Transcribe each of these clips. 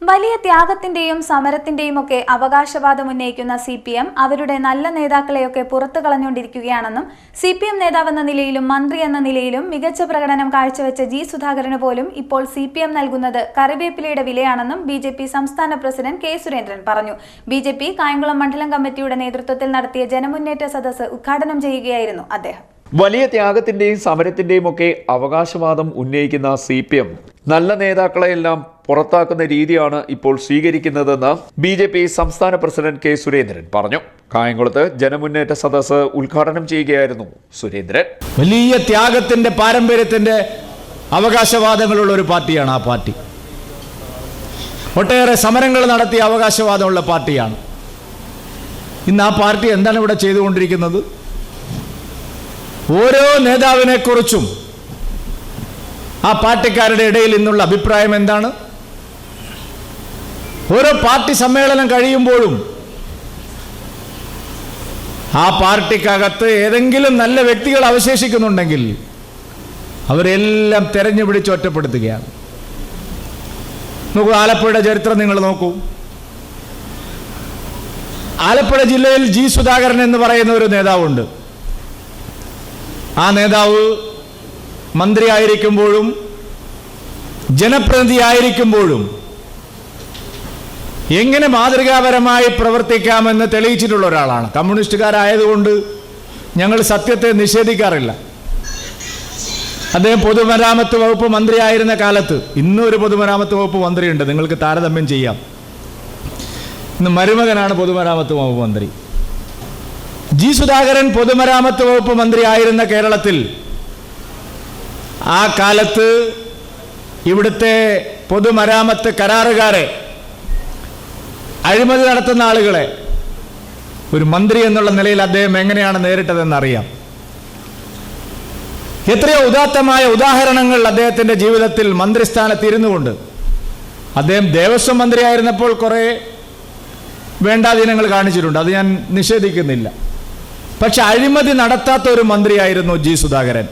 വലിയ ത്യാഗത്തിന്റെയും സമരത്തിന്റെയും ഒക്കെ അവകാശവാദം ഉന്നയിക്കുന്ന CPM അവരുടെ നല്ല നേതാക്കളെയൊക്കെ പുറത്തു കളഞ്ഞുകൊണ്ടിരിക്കുകയാണെന്നും CPM നേതാവെന്ന നിലയിലും മന്ത്രി എന്ന നിലയിലും മികച്ച പ്രകടനം കാഴ്ചവെച്ച ജി സുധാകരന് പോലും ഇപ്പോൾ CPM നൽകുന്നത് കറിവേപ്പിലയുടെ വിലയാണെന്നും BJP സംസ്ഥാന പ്രസിഡന്റ് കെ സുരേന്ദ്രൻ പറഞ്ഞു. BJP കായംകുളം മണ്ഡലം കമ്മിറ്റിയുടെ നേതൃത്വത്തിൽ നടത്തിയ ജനമുന്നേറ്റ സദസ്സ് ഉദ്ഘാടനം ചെയ്യുകയായിരുന്നു അദ്ദേഹം. വലിയ ത്യാഗത്തിന്റെയും സമരത്തിന്റെയും ഒക്കെ അവകാശവാദം ഉന്നയിക്കുന്ന CPM നല്ല നേതാക്കളെയെല്ലാം പുറത്താക്കുന്ന രീതിയാണ് ഇപ്പോൾ സ്വീകരിക്കുന്നതെന്ന് BJP സംസ്ഥാന പ്രസിഡന്റ് കെ സുരേന്ദ്രൻ പറഞ്ഞു. കായംകുളത്ത് ജനമുന്നേറ്റ സദസ്സ് ഉദ്ഘാടനം ചെയ്യുകയായിരുന്നു സുരേന്ദ്രൻ. വലിയ ത്യാഗത്തിന്റെ പാരമ്പര്യത്തിന്റെ അവകാശവാദങ്ങളുള്ള ഒരു പാർട്ടിയാണ് ആ പാർട്ടി. ഒട്ടേറെ സമരങ്ങൾ നടത്തിയ അവകാശവാദമുള്ള പാർട്ടിയാണ്. ഇന്ന് ആ പാർട്ടി എന്താണ് ഇവിടെ ചെയ്തുകൊണ്ടിരിക്കുന്നത്? ഓരോ നേതാവിനെ കുറിച്ചും ആ പാർട്ടിക്കാരുടെ ഇടയിൽ നിന്നുള്ള അഭിപ്രായം എന്താണ്? ഓരോ പാർട്ടി സമ്മേളനം കഴിയുമ്പോഴും ആ പാർട്ടിക്കകത്ത് ഏതെങ്കിലും നല്ല വ്യക്തികൾ അവശേഷിക്കുന്നുണ്ടെങ്കിൽ അവരെല്ലാം തെരഞ്ഞുപിടിച്ച് ഒറ്റപ്പെടുത്തുകയാണ്. നോക്കൂ, ആലപ്പുഴയുടെ ചരിത്രം നിങ്ങൾ നോക്കൂ. ആലപ്പുഴ ജില്ലയിൽ ജി സുധാകരൻ എന്ന് പറയുന്ന ഒരു നേതാവുണ്ട്. ആ നേതാവ് മന്ത്രിയായിരിക്കുമ്പോഴും ജനപ്രതിനിധിയായിരിക്കുമ്പോഴും എങ്ങനെ മാതൃകാപരമായി പ്രവർത്തിക്കാമെന്ന് തെളിയിച്ചിട്ടുള്ള ഒരാളാണ്. കമ്മ്യൂണിസ്റ്റുകാരായതുകൊണ്ട് ഞങ്ങൾ സത്യത്തെ നിഷേധിക്കാറില്ല. അദ്ദേഹം പൊതുമരാമത്ത് വകുപ്പ് മന്ത്രിയായിരുന്ന കാലത്ത്, ഇന്നും ഒരു പൊതുമരാമത്ത് വകുപ്പ് മന്ത്രിയുണ്ട്, നിങ്ങൾക്ക് താരതമ്യം ചെയ്യാം. ഇന്ന് മരുമകനാണ് പൊതുമരാമത്ത് വകുപ്പ് മന്ത്രി. ജി സുധാകരൻ പൊതുമരാമത്ത് വകുപ്പ് മന്ത്രി ആയിരുന്ന കേരളത്തിൽ ആ കാലത്ത് ഇവിടുത്തെ പൊതുമരാമത്ത് കരാറുകാരെ, അഴിമതി നടത്തുന്ന ആളുകളെ ഒരു മന്ത്രി എന്നുള്ള നിലയിൽ അദ്ദേഹം എങ്ങനെയാണ് നേരിട്ടതെന്നറിയാം. എത്രയോ ഉദാത്തമായ ഉദാഹരണങ്ങൾ അദ്ദേഹത്തിൻ്റെ ജീവിതത്തിൽ മന്ത്രിസ്ഥാനത്ത് ഇരുന്നുകൊണ്ട്. അദ്ദേഹം ദേവസ്വം മന്ത്രിയായിരുന്നപ്പോൾ കുറേ വേണ്ടാധീനങ്ങൾ കാണിച്ചിട്ടുണ്ട്, അത് ഞാൻ നിഷേധിക്കുന്നില്ല. പക്ഷെ അഴിമതി നടത്താത്ത ഒരു മന്ത്രിയായിരുന്നു ജി സുധാകരൻ.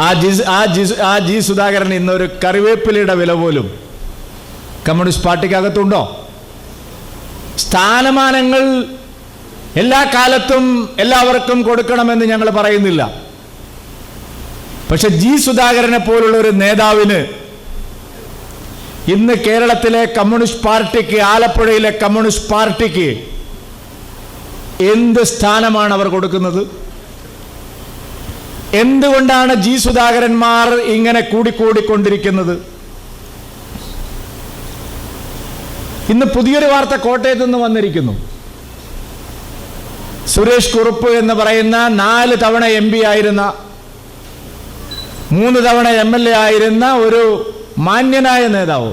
ആ ജി സുധാകരൻ ഇന്നൊരു കറിവേപ്പിലയുടെ വില പോലും കമ്മ്യൂണിസ്റ്റ് പാർട്ടിക്കകത്തുണ്ടോ? സ്ഥാനമാനങ്ങൾ എല്ലാ കാലത്തും എല്ലാവർക്കും കൊടുക്കണമെന്ന് ഞങ്ങൾ പറയുന്നില്ല. പക്ഷെ ജി സുധാകരനെ പോലുള്ള ഒരു നേതാവിന് ഇന്ന് കേരളത്തിലെ കമ്മ്യൂണിസ്റ്റ് പാർട്ടിക്ക്, ആലപ്പുഴയിലെ കമ്മ്യൂണിസ്റ്റ് പാർട്ടിക്ക് എന്ത് സ്ഥാനമാണ് അവർ കൊടുക്കുന്നത്? എന്തുകൊണ്ടാണ് ജി സുധാകരന്മാർ ഇങ്ങനെ കൂടിക്കൂടിക്കൊണ്ടിരിക്കുന്നത്? ഇന്ന് പുതിയൊരു വാർത്ത കോട്ടയത്ത് നിന്ന് വന്നിരിക്കുന്നു. സുരേഷ് കുറുപ്പ് എന്ന് പറയുന്ന 4 തവണ MP ആയിരുന്ന, 3 തവണ MLA ആയിരുന്ന ഒരു മാന്യനായ നേതാവ്,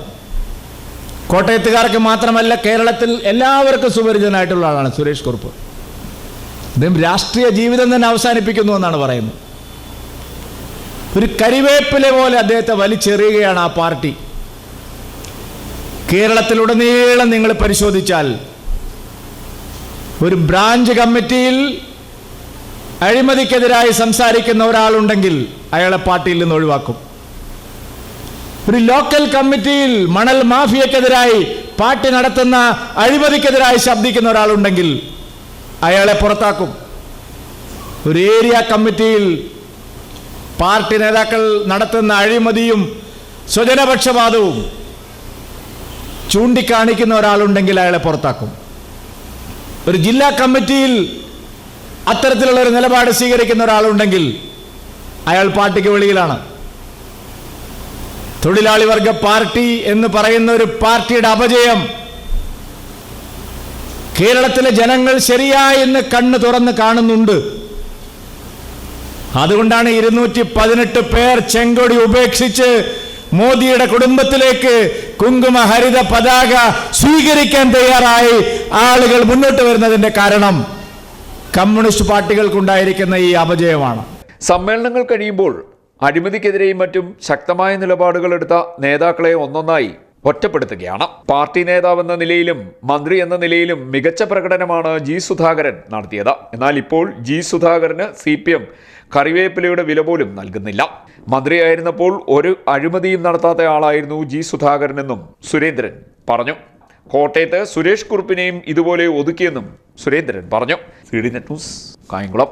കോട്ടയത്തുകാർക്ക് മാത്രമല്ല കേരളത്തിൽ എല്ലാവർക്കും സുപരിചിതനായിട്ടുള്ള ആളാണ് സുരേഷ് കുറുപ്പ്. അദ്ദേഹം രാഷ്ട്രീയ ജീവിതം തന്നെ അവസാനിപ്പിക്കുന്നു എന്നാണ് പറയുന്നത്. ഒരു കരിവേപ്പില പോലെ അദ്ദേഹത്തെ വലിച്ചെറിയുകയാണ് ആ പാർട്ടി. കേരളത്തിലുടനീളം നിങ്ങൾ പരിശോധിച്ചാൽ ഒരു ബ്രാഞ്ച് കമ്മിറ്റിയിൽ അഴിമതിക്കെതിരായി സംസാരിക്കുന്ന ഒരാളുണ്ടെങ്കിൽ അയാളെ പാർട്ടിയിൽ നിന്ന് ഒഴിവാക്കും. ഒരു ലോക്കൽ കമ്മിറ്റിയിൽ മണൽ മാഫിയക്കെതിരായി, പാർട്ടി നടത്തുന്ന അഴിമതിക്കെതിരായി ശബ്ദിക്കുന്ന ഒരാളുണ്ടെങ്കിൽ അയാളെ പുറത്താക്കും. ഒരു ഏരിയ കമ്മിറ്റിയിൽ പാർട്ടി നേതാക്കൾ നടത്തുന്ന അഴിമതിയും സ്വജനപക്ഷപാതവും ചൂണ്ടിക്കാണിക്കുന്ന ഒരാളുണ്ടെങ്കിൽ അയാളെ പുറത്താക്കും. ഒരു ജില്ലാ കമ്മിറ്റിയിൽ അത്തരത്തിലുള്ള ഒരു നിലപാട് സ്വീകരിക്കുന്ന ഒരാളുണ്ടെങ്കിൽ അയാൾ പാർട്ടിക്ക് വെളിയിലാണ്. തൊഴിലാളി വർഗ പാർട്ടി എന്ന് പറയുന്ന ഒരു പാർട്ടിയുടെ അപജയം കേരളത്തിലെ ജനങ്ങൾ ശരിയായി ഇന്ന് കണ്ണ് തുറന്ന് കാണുന്നുണ്ട്. അതുകൊണ്ടാണ് 218 പേർ ചെങ്കൊടി ഉപേക്ഷിച്ച് മോദിയുടെ കുടുംബത്തിലേക്ക് കുങ്കുമ ഹരിത പതാക സ്വീകരിക്കാൻ തയ്യാറായി ആളുകൾ മുന്നോട്ട് വരുന്നതിന്റെ കാരണം കമ്മ്യൂണിസ്റ്റ് പാർട്ടികൾക്കുണ്ടായിരിക്കുന്ന ഈ അപജയമാണ്. സമ്മേളനങ്ങൾ കഴിയുമ്പോൾ അഴിമതിക്കെതിരെയും മറ്റും ശക്തമായ നിലപാടുകൾ എടുത്ത നേതാക്കളെ ഒന്നൊന്നായി ഒറ്റപ്പെടുത്തുകയാണ്. പാർട്ടി നേതാവെന്ന നിലയിലും മന്ത്രി എന്ന നിലയിലും മികച്ച പ്രകടനമാണ് ജി സുധാകരൻ നടത്തിയത്. എന്നാൽ ഇപ്പോൾ ജി സുധാകരന് CPM കറിവേപ്പിലയുടെ വില പോലും നൽകുന്നില്ല. മന്ത്രിയായിരുന്നപ്പോൾ ഒരു അഴിമതിയും നടത്താത്ത ആളായിരുന്നു ജി സുധാകരനെന്നും സുരേന്ദ്രൻ പറഞ്ഞു. കോട്ടയത്ത് സുരേഷ് കുറുപ്പിനെയും ഇതുപോലെ ഒതുക്കിയെന്നും സുരേന്ദ്രൻ പറഞ്ഞു. CDNet news, Kayamkulam.